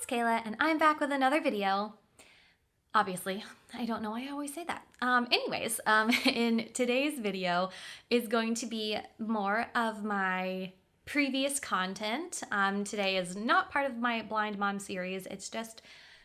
it's Kayla, and I'm back with another video. Obviously, I don't know why I always say that. In today's video is going to be more of my previous content. Today is not part of my Blind Mom series. It's just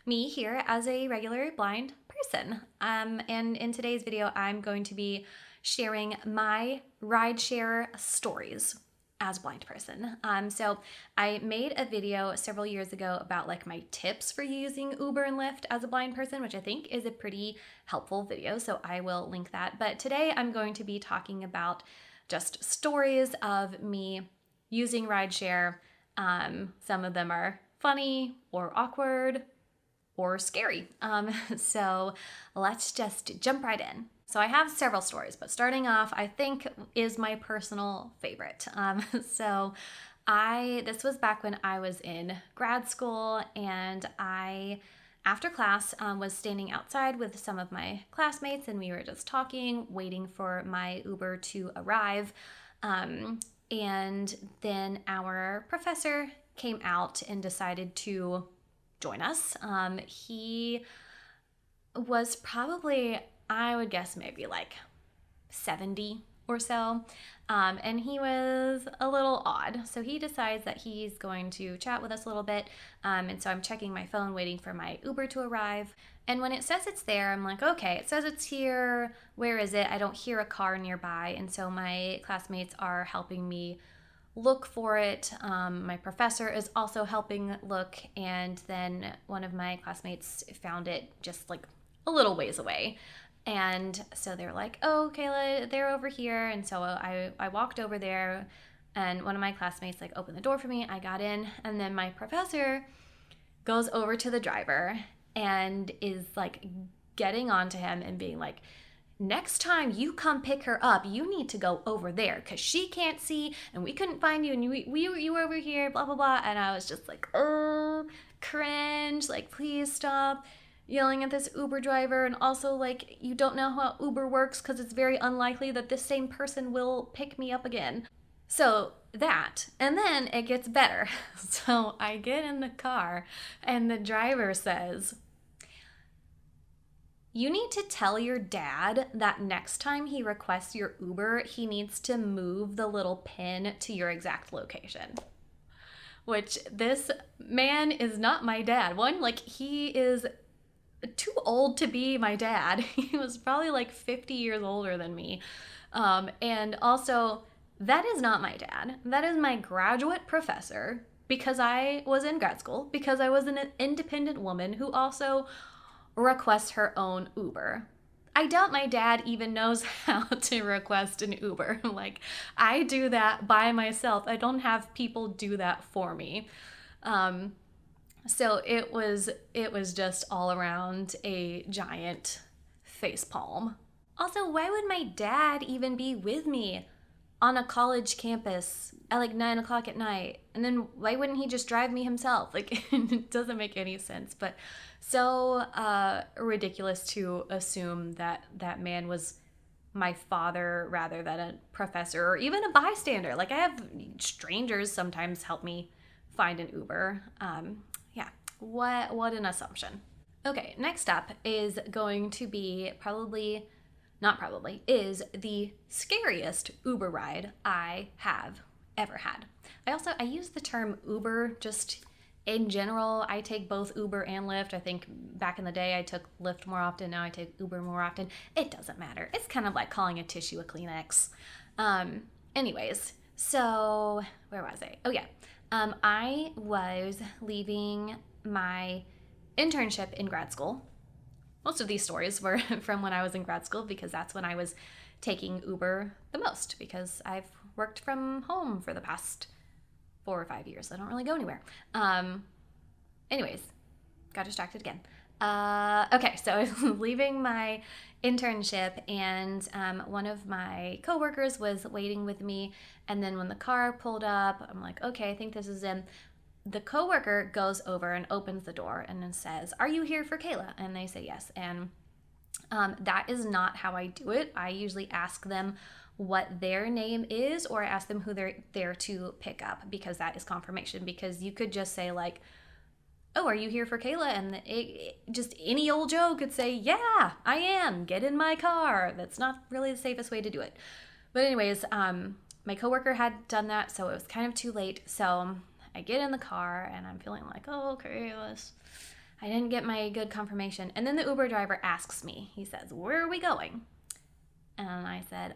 me here as a regular blind person. And in today's video, I'm going to be sharing my rideshare stories as a blind person. So I made a video several years ago about like my tips for using Uber and Lyft as a blind person, which I think is a pretty helpful video. So I will link that. But today I'm going to be talking about just stories of me using rideshare. Some of them are funny or awkward or scary. So let's just jump right in. So I have several stories, but starting off, I think is my personal favorite. This was back when I was in grad school, and I, after class, was standing outside with some of my classmates, and we were just talking, waiting for my Uber to arrive. And then our professor came out and decided to join us. He was probably, I would guess, maybe like 70 or so. And he was a little odd. So he decides that he's going to chat with us a little bit. And so I'm checking my phone, waiting for my Uber to arrive. And when it says it's there, I'm like, okay, it says it's here. Where is it? I don't hear a car nearby. And so my classmates are helping me look for it. My professor is also helping look. And then one of my classmates found it just like a little ways away. And so they're like, oh, Kayla, they're over here. And so I walked over there, and one of my classmates like opened the door for me. I got in, and then my professor goes over to the driver and is like getting onto him and being like, next time you come pick her up, you need to go over there because she can't see and we couldn't find you, and you were over here, blah, blah, blah. And I was just like, oh, cringe, like, please stop yelling at this Uber driver. And also, like, you don't know how Uber works because it's very unlikely that this same person will pick me up again. So that, and then it gets better. So I get in the car and the driver says, you need to tell your dad that next time he requests your Uber, he needs to move the little pin to your exact location. Which, this man is not my dad. One, like, he is too old to be my dad. He was probably like 50 years older than me. And also, that is not my dad. That is my graduate professor, because I was in grad school, because I was an independent woman who also requests her own Uber. I doubt my dad even knows how to request an Uber. Like, I do that by myself. I don't have people do that for me. So it was just all around a giant facepalm. Also, why would my dad even be with me on a college campus at like 9 o'clock at night? And then why wouldn't he just drive me himself? Like, it doesn't make any sense. But so ridiculous to assume that that man was my father rather than a professor or even a bystander. Like, I have strangers sometimes help me find an Uber. What an assumption. Okay, next up is going to be is the scariest Uber ride I have ever had. I use the term Uber just in general. I take both Uber and Lyft. I think back in the day I took Lyft more often. Now I take Uber more often. It doesn't matter. It's kind of like calling a tissue a Kleenex. Anyways, so where was I? Oh yeah. I was leaving my internship in grad school. Most of these stories were from when I was in grad school, because that's when I was taking Uber the most, because I've worked from home for the past 4 or 5 years. I don't really go anywhere. Anyways, got distracted again. Okay, so I was leaving my internship, and one of my coworkers was waiting with me, and then when the car pulled up, I'm like, okay, I think this is him. The coworker goes over and opens the door and then says, "Are you here for Kayla?" And they say yes. And that is not how I do it. I usually ask them what their name is, or I ask them who they're there to pick up, because that is confirmation. Because you could just say like, oh, are you here for Kayla? And just any old Joe could say, yeah, I am. Get in my car. That's not really the safest way to do it. But anyways, my coworker had done that, so it was kind of too late. So I get in the car and I'm feeling like, oh, okay, I didn't get my good confirmation. And then the Uber driver asks me, he says, where are we going? And I said,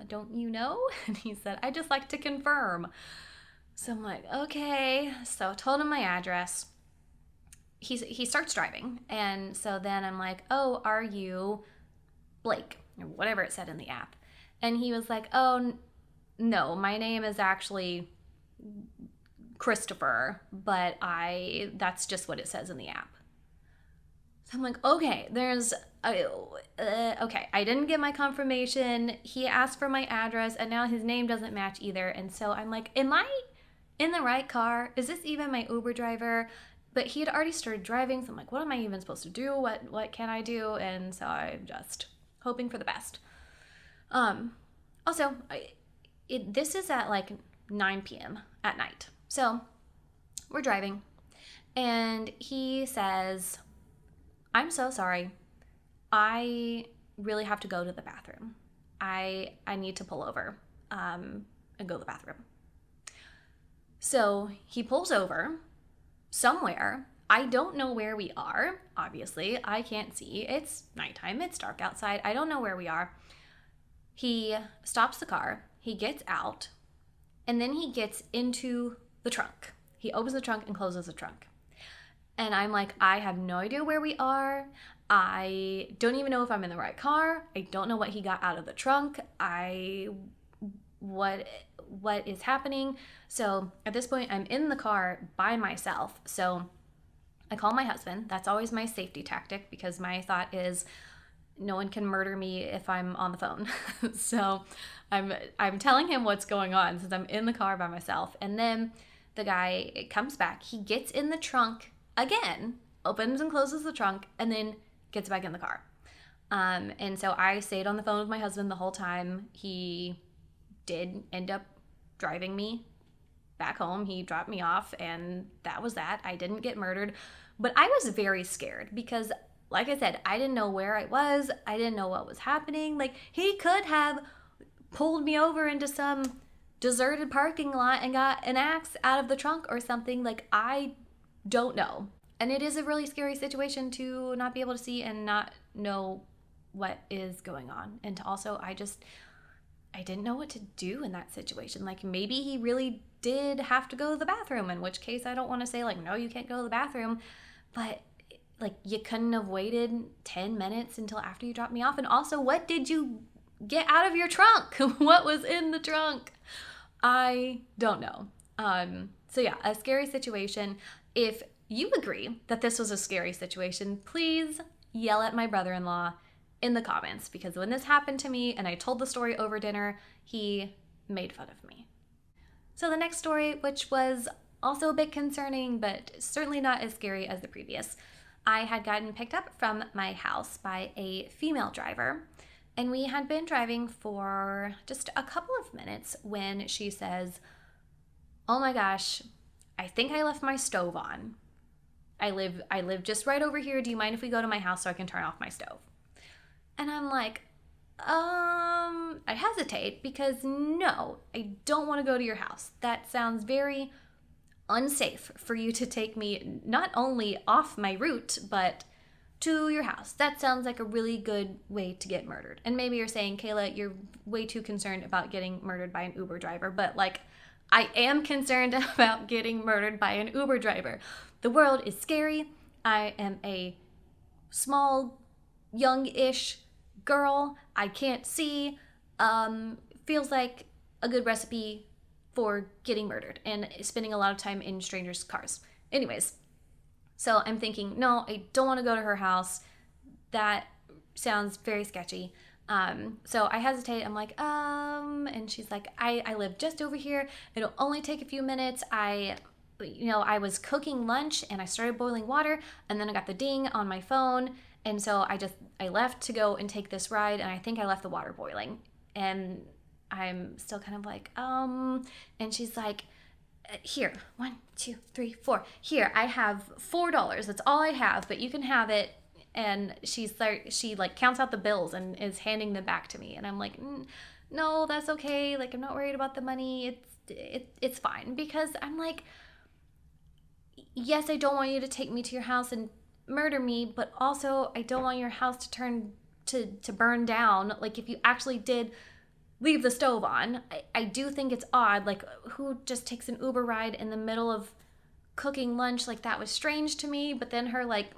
don't you know? And he said, I just like to confirm. So I'm like, okay. So I told him my address. He starts driving. And so then I'm like, oh, are you Blake? Or whatever it said in the app. And he was like, oh, no, my name is actually Christopher, but that's just what it says in the app. So I'm like, okay, okay, I didn't get my confirmation. He asked for my address, and now his name doesn't match either. And so I'm like, am I in the right car? Is this even my Uber driver? But he had already started driving, so I'm like, what am I even supposed to do? What can I do? And so I'm just hoping for the best. Also, this is at like 9 p.m. at night. So we're driving, and he says, I'm so sorry. I really have to go to the bathroom. I need to pull over and go to the bathroom. So he pulls over somewhere. I don't know where we are. Obviously, I can't see. It's nighttime. It's dark outside. I don't know where we are. He stops the car. He gets out, and then he gets into the trunk. He opens the trunk and closes the trunk. And I'm like, I have no idea where we are. I don't even know if I'm in the right car. I don't know what he got out of the trunk. What is happening? So at this point, I'm in the car by myself. So I call my husband. That's always my safety tactic, because my thought is no one can murder me if I'm on the phone. So I'm telling him what's going on since I'm in the car by myself. And then the guy comes back. He gets in the trunk again, opens and closes the trunk, and then gets back in the car. And so I stayed on the phone with my husband the whole time. He did end up driving me back home. He dropped me off, and that was that. I didn't get murdered, but I was very scared because, like I said, I didn't know where I was. I didn't know what was happening. Like, he could have pulled me over into some deserted parking lot and got an axe out of the trunk or something. Like, I don't know. And it is a really scary situation to not be able to see and not know what is going on. And to also, I didn't know what to do in that situation. Like, maybe he really did have to go to the bathroom, in which case I don't want to say, like, no, you can't go to the bathroom. But, like, you couldn't have waited 10 minutes until after you dropped me off. And also, what did you get out of your trunk? What was in the trunk? I don't know. So yeah, a scary situation. If you agree that this was a scary situation, please yell at my brother-in-law in the comments, because when this happened to me and I told the story over dinner, he made fun of me. So the next story, which was also a bit concerning, but certainly not as scary as the previous. I had gotten picked up from my house by a female driver, and we had been driving for just a couple of minutes when she says, oh my gosh, I think I left my stove on. I live just right over here. Do you mind if we go to my house so I can turn off my stove? And I'm like, I hesitate because no, I don't want to go to your house. That sounds very unsafe for you to take me not only off my route, but to your house. That sounds like a really good way to get murdered. And maybe you're saying, Kayla, you're way too concerned about getting murdered by an Uber driver, but like, I am concerned about getting murdered by an Uber driver. The world is scary. I am a small, young-ish girl. I can't see. Feels like a good recipe for getting murdered and spending a lot of time in strangers' cars. Anyways, so I'm thinking, no, I don't want to go to her house. That sounds very sketchy. So I hesitate. I'm like, and she's like, I live just over here. It'll only take a few minutes. I was cooking lunch and I started boiling water, and then I got the ding on my phone. And so I left to go and take this ride, and I think I left the water boiling. And I'm still kind of like, and she's like, Here, 1, 2, 3, 4. Here, I have $4. That's all I have, but you can have it. And she counts out the bills and is handing them back to me. And I'm like, no, that's okay. Like, I'm not worried about the money. It's fine. Because I'm like, yes, I don't want you to take me to your house and murder me, but also I don't want your house to turn to burn down. Like, if you actually did leave the stove on, I do think it's odd. Like, who just takes an Uber ride in the middle of cooking lunch? Like, that was strange to me. But then her, like,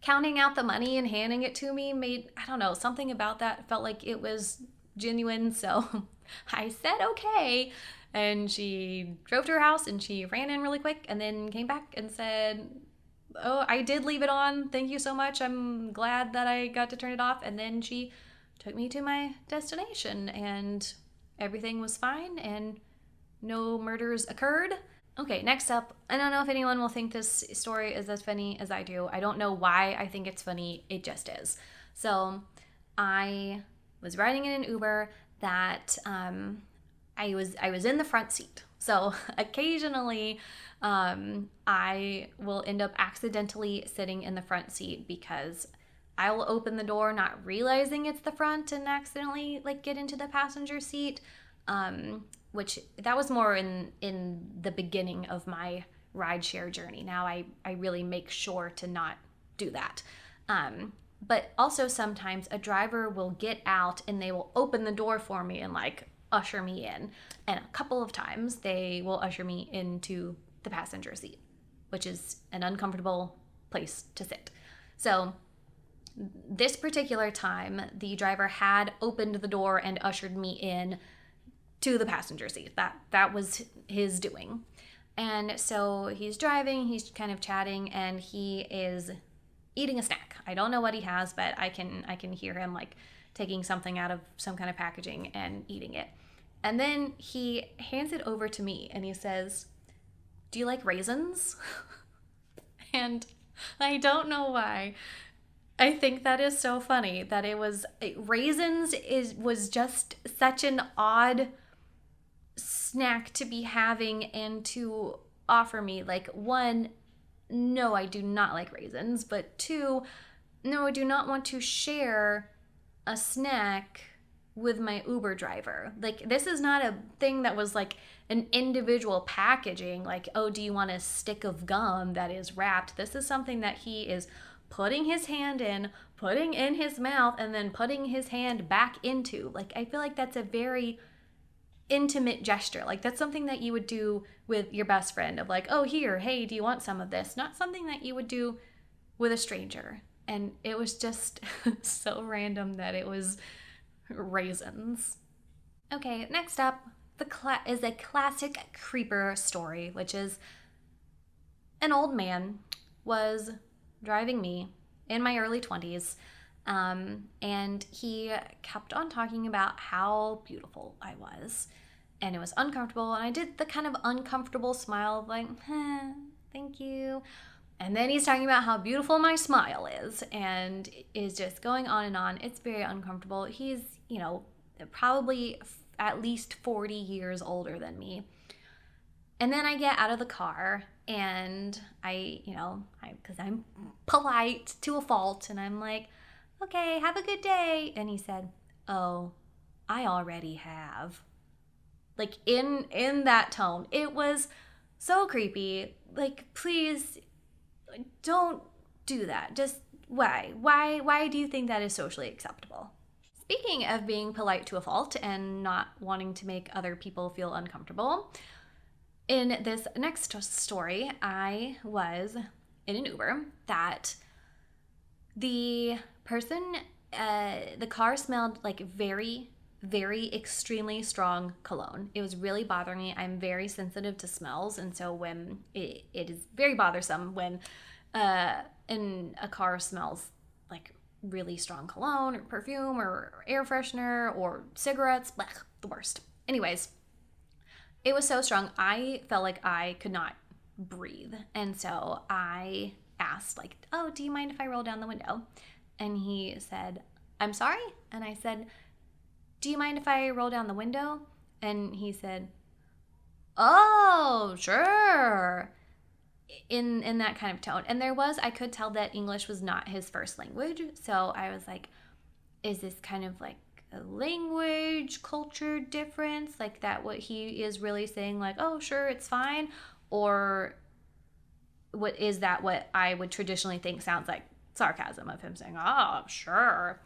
counting out the money and handing it to me made, I don't know, something about that felt like it was genuine. So I said okay. And she drove to her house and she ran in really quick and then came back and said, oh, I did leave it on. Thank you so much. I'm glad that I got to turn it off. And then she took me to my destination and everything was fine and no murders occurred. Okay, next up, I don't know if anyone will think this story is as funny as I do. I don't know why I think it's funny. It just is. So I was riding in an Uber that I was in the front seat. So occasionally I will end up accidentally sitting in the front seat because I will open the door not realizing it's the front and accidentally like get into the passenger seat. Which that was more in the beginning of my rideshare journey. Now I really make sure to not do that. But also sometimes a driver will get out and they will open the door for me and like usher me in. And a couple of times they will usher me into the passenger seat, which is an uncomfortable place to sit. So this particular time, the driver had opened the door and ushered me in to the passenger seat. That was his doing. And so he's driving, he's kind of chatting, and he is eating a snack. I don't know what he has, but I can hear him like taking something out of some kind of packaging and eating it. And then he hands it over to me and he says, "Do you like raisins?" And I don't know why. I think that is so funny that raisins was just such an odd snack to be having and to offer me. Like, one, no, I do not like raisins, but two, no, I do not want to share a snack with my Uber driver. Like, this is not a thing that was like an individual packaging, like, oh, do you want a stick of gum that is wrapped? This is something that he is putting his hand in, putting in his mouth, and then putting his hand back into. Like, I feel like that's a very intimate gesture. Like, that's something that you would do with your best friend of like, oh, here, hey, do you want some of this? Not something that you would do with a stranger. And it was just so random that it was raisins. Okay, next up is a classic creeper story, which is an old man was driving me in my early 20s, and he kept on talking about how beautiful I was, and it was uncomfortable, and I did the kind of uncomfortable smile like, thank you. And then he's talking about how beautiful my smile is, and is just going on and on. It's very uncomfortable. He's, probably at least 40 years older than me. And then I get out of the car and because I'm polite to a fault, and I'm like, okay, have a good day. And he said, oh, I already have. Like, in that tone. It was so creepy. Like, please don't do that. Just why? Why do you think that is socially acceptable? Speaking of being polite to a fault and not wanting to make other people feel uncomfortable, in this next story, I was in an Uber that the car smelled like very, very extremely strong cologne. It was really bothering me. I'm very sensitive to smells, and so when it is very bothersome when in a car smells like really strong cologne or perfume or air freshener or cigarettes, blech, the worst. Anyways, it was so strong, I felt like I could not breathe. And so I asked, like, oh, do you mind if I roll down the window? And he said, I'm sorry? And I said, do you mind if I roll down the window? And he said, oh, oh, sure. In that kind of tone. And I could tell that English was not his first language. So I was like, is this kind of like a language culture difference? Like that what he is really saying like, oh, sure, it's fine? Or what I would traditionally think sounds like sarcasm of him saying, oh, sure.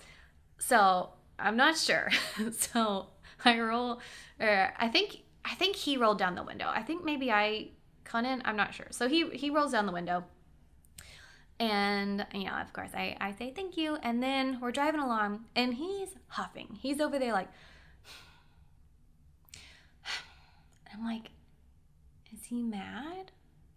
So I'm not sure. So I think he rolled down the window. I think maybe I couldn't. I'm not sure. So he rolls down the window, and of course, I say thank you, and then we're driving along, and he's huffing. He's over there like, I'm like, is he mad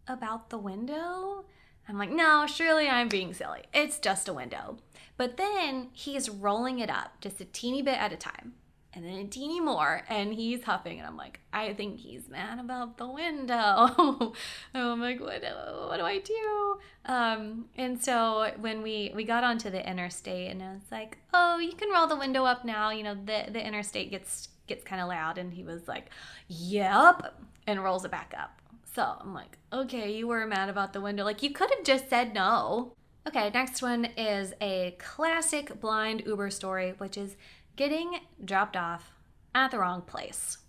about the window? I'm like, no, surely I'm being silly. It's just a window. But then he's rolling it up just a teeny bit at a time, and then a teeny more, and he's huffing, and I'm like, I think he's mad about the window. I'm like, what do I do? And so when we got onto the interstate, and I was like, oh, you can roll the window up now. The interstate gets kind of loud, and he was like, yep, and rolls it back up. So I'm like, okay, you were mad about the window. Like, you could have just said no. Okay, next one is a classic blind Uber story, which is getting dropped off at the wrong place.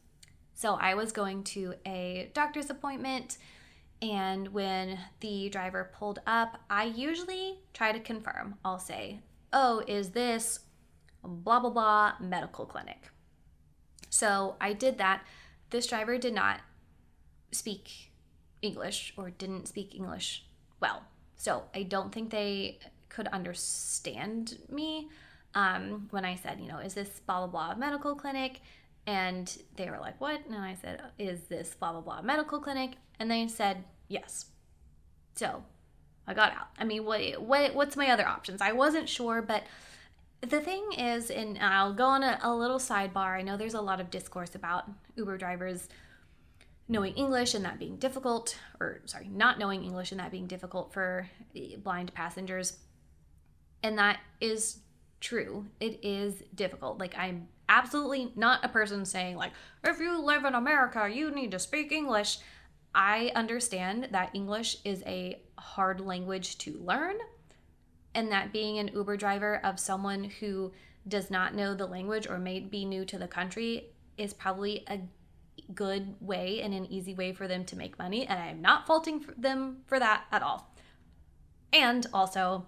So I was going to a doctor's appointment, and when the driver pulled up, I usually try to confirm. I'll say, oh, is this blah, blah, blah medical clinic? So I did that. This driver did not speak English, or didn't speak English well. So I don't think they could understand me when I said, is this blah, blah, blah medical clinic? And they were like, what? And I said, is this blah, blah, blah medical clinic? And they said, yes. So I got out. I mean, what's my other options? I wasn't sure, but the thing is, and I'll go on a little sidebar. I know there's a lot of discourse about Uber drivers knowing English and that being difficult, not knowing English and that being difficult for blind passengers. And that is true. It is difficult. Like, I'm absolutely not a person saying like, if you live in America, you need to speak English. I understand that English is a hard language to learn, and that being an Uber driver of someone who does not know the language or may be new to the country is probably a good way and an easy way for them to make money, and I am not faulting them for that at all. And also,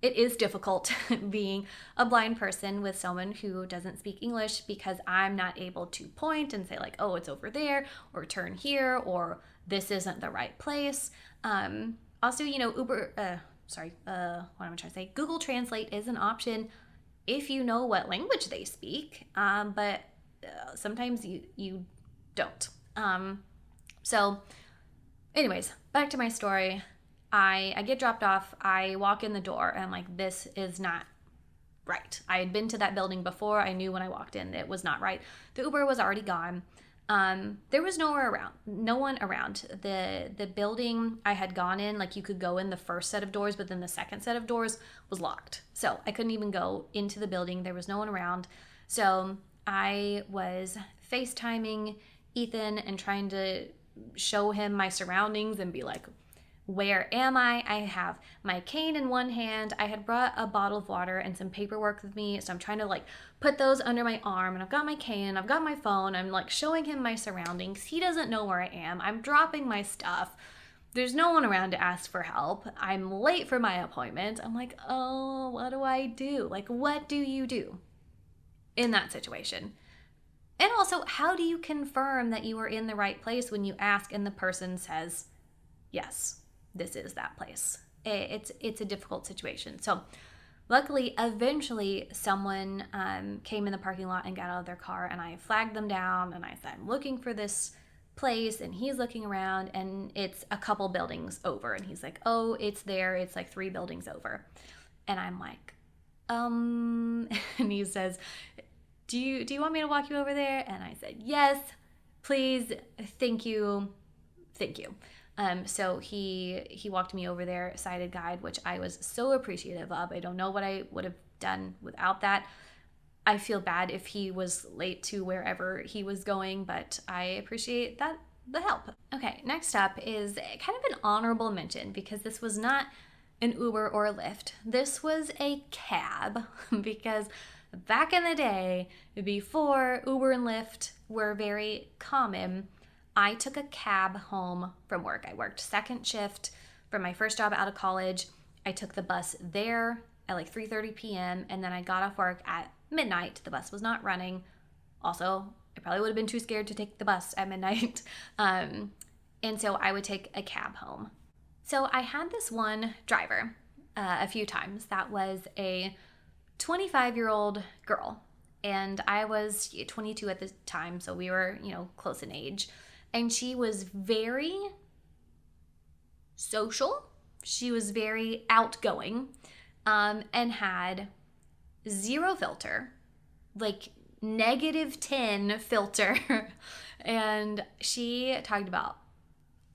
it is difficult being a blind person with someone who doesn't speak English, because I'm not able to point and say like, oh, it's over there, or turn here, or this isn't the right place. Also, Uber, what am I trying to say? Google Translate is an option if you know what language they speak, but sometimes you don't. So anyways, back to my story. I get dropped off. I walk in the door, and I'm like, this is not right. I had been to that building before. I knew when I walked in it was not right. The Uber was already gone. There was no one around. The building I had gone in, like, you could go in the first set of doors, but then the second set of doors was locked. So I couldn't even go into the building. There was no one around. So I was FaceTiming Ethan and trying to show him my surroundings and be like, where am I? I have my cane in one hand. I had brought a bottle of water and some paperwork with me. So I'm trying to like put those under my arm, and I've got my cane, I've got my phone. I'm like showing him my surroundings. He doesn't know where I am. I'm dropping my stuff. There's no one around to ask for help. I'm late for my appointment. I'm like, oh, what do I do? Like, what do you do in that situation? And also, how do you confirm that you are in the right place when you ask and the person says, yes, this is that place? It's a difficult situation. So luckily, eventually someone came in the parking lot and got out of their car, and I flagged them down, and I said, I'm looking for this place, and he's looking around, and it's a couple buildings over, and he's like, oh, it's there. It's like 3 buildings over. And I'm like, and he says, do you want me to walk you over there? And I said, yes, please. Thank you. So he walked me over there, sighted guide, which I was so appreciative of. I don't know what I would have done without that. I feel bad if he was late to wherever he was going, but I appreciate that the help. Okay, next up is kind of an honorable mention because this was not an Uber or a Lyft. This was a cab because back in the day, before Uber and Lyft were very common, I took a cab home from work. I worked second shift for my first job out of college. I took the bus there at like 3:30 p.m. and then I got off work at midnight. The bus was not running. Also, I probably would have been too scared to take the bus at midnight. And so I would take a cab home. So I had this one driver a few times that was a 25-year-old girl. And I was 22 at the time, so we were, close in age. And she was very social. She was very outgoing, and had zero filter, like -10 filter. And she talked about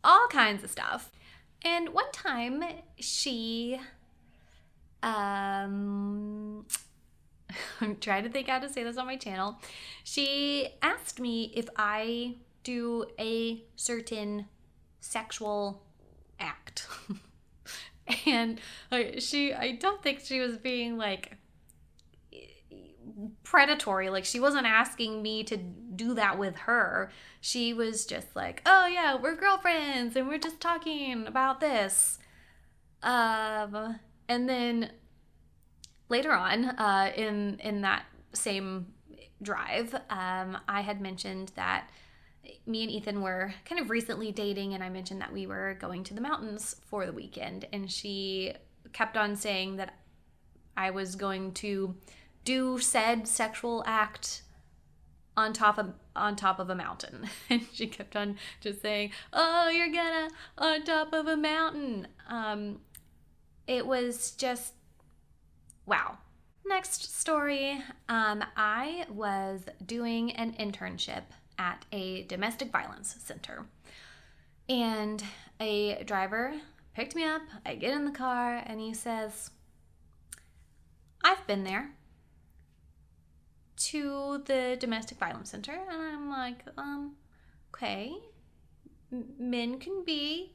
all kinds of stuff. And one time she, I'm trying to think how to say this on my channel. She asked me if I do a certain sexual act. And I don't think she was being like predatory. Like, she wasn't asking me to do that with her. She was just like, oh yeah, we're girlfriends and we're just talking about this. And then later on, in that same drive, I had mentioned that me and Ethan were kind of recently dating, and I mentioned that we were going to the mountains for the weekend, and she kept on saying that I was going to do said sexual act on top of a mountain. And she kept on just saying, oh, you're gonna on top of a mountain. It was just wow. Next story. I was doing an internship at a domestic violence center, and a driver picked me up. I get in the car and he says, I've been there to the domestic violence center. And I'm like, okay, men can be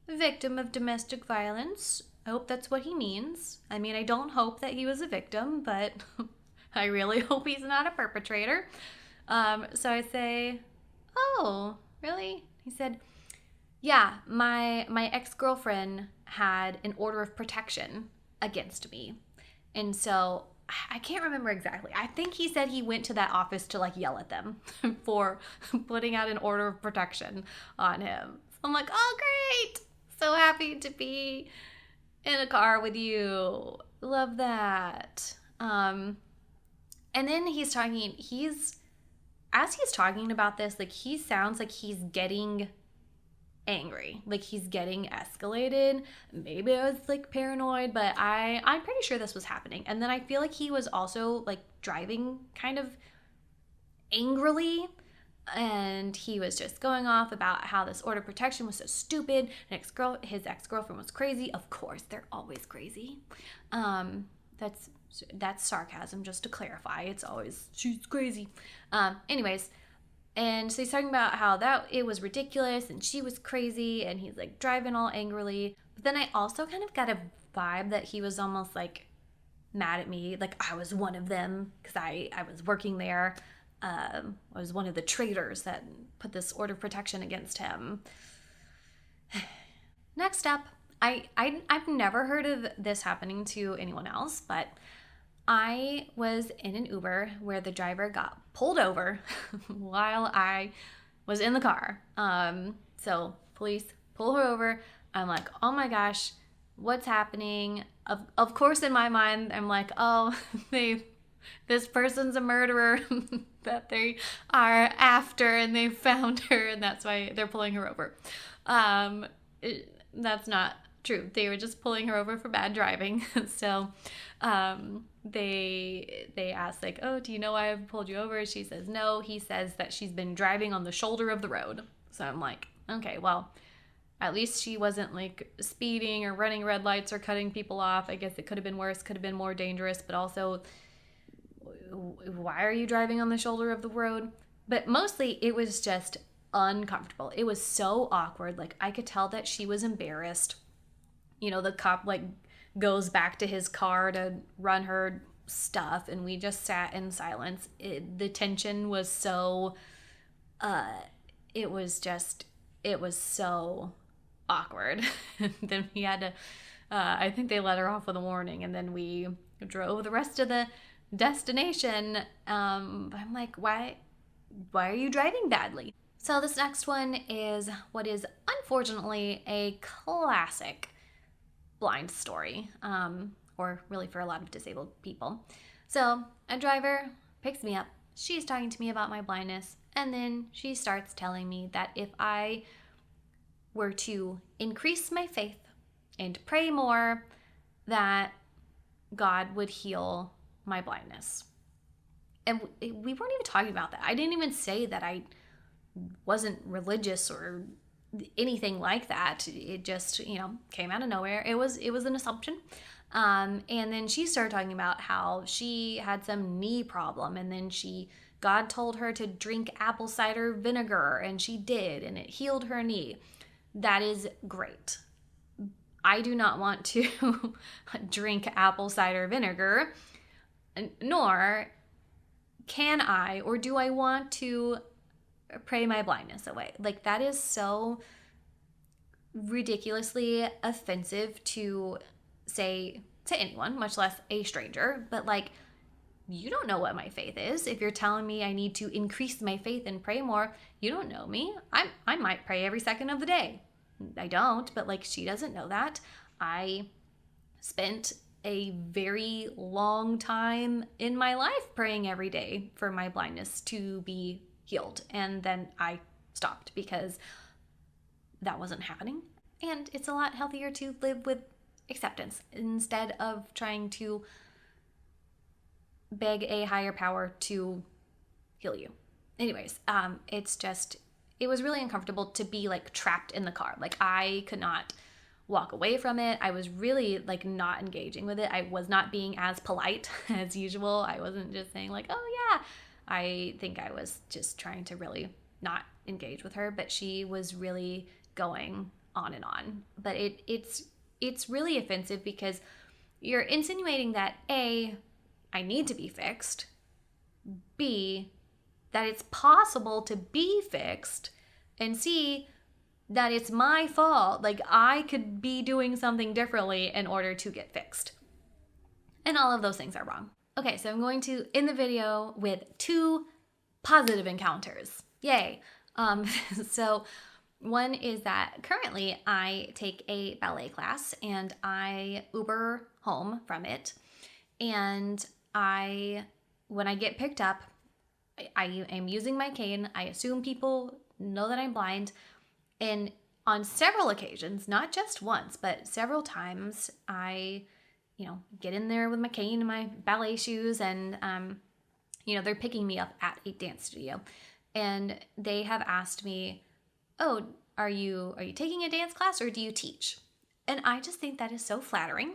a victim of domestic violence. I hope that's what he means. I mean, I don't hope that he was a victim, but I really hope he's not a perpetrator. So I say, oh, really? He said, yeah, my ex-girlfriend had an order of protection against me. And so I can't remember exactly. I think he said he went to that office to like yell at them for putting out an order of protection on him. So I'm like, oh, great. So happy to be in a car with you. Love that. And then as he's talking about this, like, he sounds like he's getting angry, like he's getting escalated. Maybe I was like paranoid, but I'm pretty sure this was happening. And then I feel like he was also like driving kind of angrily, and he was just going off about how this order of protection was so stupid, and his ex-girlfriend was crazy. Of course, they're always crazy. That's sarcasm, just to clarify. It's always, she's crazy. Anyways, and so he's talking about how it was ridiculous and she was crazy, and he's like driving all angrily. But then I also kind of got a vibe that he was almost like mad at me, like I was one of them because I was working there. I was one of the traitors that put this order of protection against him. Next up, I've never heard of this happening to anyone else, but I was in an Uber where the driver got pulled over while I was in the car. So police pull her over. I'm like, oh my gosh, what's happening? Of course, in my mind, I'm like, oh, this person's a murderer that they are after, and they found her, and that's why they're pulling her over. That's not true. They were just pulling her over for bad driving. So they asked, like, oh, do you know why I pulled you over? She says no. He says that she's been driving on the shoulder of the road. So I'm like, okay, well, at least she wasn't like speeding or running red lights or cutting people off. I guess it could have been worse, could have been more dangerous, but also, why are you driving on the shoulder of the road? But mostly it was just uncomfortable. It was so awkward. Like, I could tell that she was embarrassed. You know, the cop like goes back to his car to run her stuff, and we just sat in silence. The tension was so it was so awkward. Then we had to I think they let her off with a warning, and then we drove the rest of the destination. I'm like, why are you driving badly? So this next one is what is unfortunately a classic blind story, or really for a lot of disabled people. So a driver picks me up. She's talking to me about my blindness, and then she starts telling me that if I were to increase my faith and pray more, that God would heal my blindness. And we weren't even talking about that. I didn't even say that I wasn't religious or anything like that. It just, came out of nowhere. It was an assumption. And then she started talking about how she had some knee problem, and then God told her to drink apple cider vinegar, and she did, and it healed her knee. That is great. I do not want to drink apple cider vinegar, nor can I, or do I want to pray my blindness away. Like, that is so ridiculously offensive to say to anyone, much less a stranger. But like, you don't know what my faith is. If you're telling me I need to increase my faith and pray more, you don't know me. I might pray every second of the day. I don't, but like, she doesn't know that. I spent a very long time in my life praying every day for my blindness to be healed. And then I stopped because that wasn't happening. And it's a lot healthier to live with acceptance instead of trying to beg a higher power to heal you. Anyways, it was really uncomfortable to be like trapped in the car. Like, I could not walk away from it. I was really like not engaging with it. I was not being as polite as usual. I wasn't just saying like, oh yeah. I think I was just trying to really not engage with her, but she was really going on and on. But it's really offensive because you're insinuating that A, I need to be fixed, B, that it's possible to be fixed, and C, that it's my fault. Like, I could be doing something differently in order to get fixed. And all of those things are wrong. Okay, so I'm going to end the video with 2 positive encounters. Yay. So one is that currently I take a ballet class and I Uber home from it. And when I get picked up, I am using my cane. I assume people know that I'm blind. And on several occasions, not just once, but several times, I get in there with my cane and my ballet shoes, and, they're picking me up at a dance studio. And they have asked me, oh, are you taking a dance class or do you teach? And I just think that is so flattering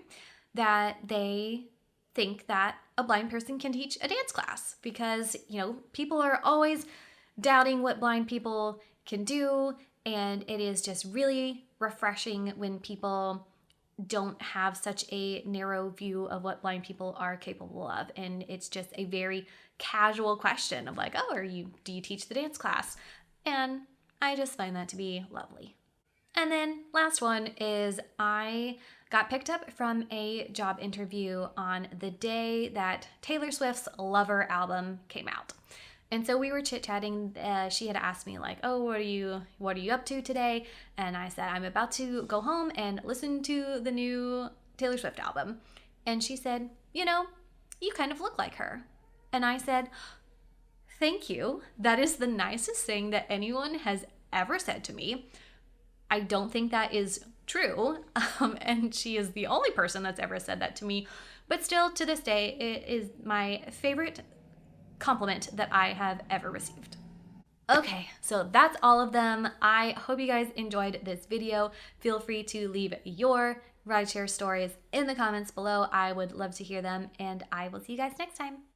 that they think that a blind person can teach a dance class, because, people are always doubting what blind people can do. And it is just really refreshing when people don't have such a narrow view of what blind people are capable of. And it's just a very casual question of like, oh, do you teach the dance class? And I just find that to be lovely. And then last one is I got picked up from a job interview on the day that Taylor Swift's Lover album came out. And so we were chit-chatting. She had asked me like, oh, what are you up to today? And I said, I'm about to go home and listen to the new Taylor Swift album. And she said, you kind of look like her. And I said, thank you. That is the nicest thing that anyone has ever said to me. I don't think that is true. And she is the only person that's ever said that to me. But still, to this day, it is my favorite compliment that I have ever received. Okay, so that's all of them. I hope you guys enjoyed this video. Feel free to leave your rideshare stories in the comments below. I would love to hear them, and I will see you guys next time.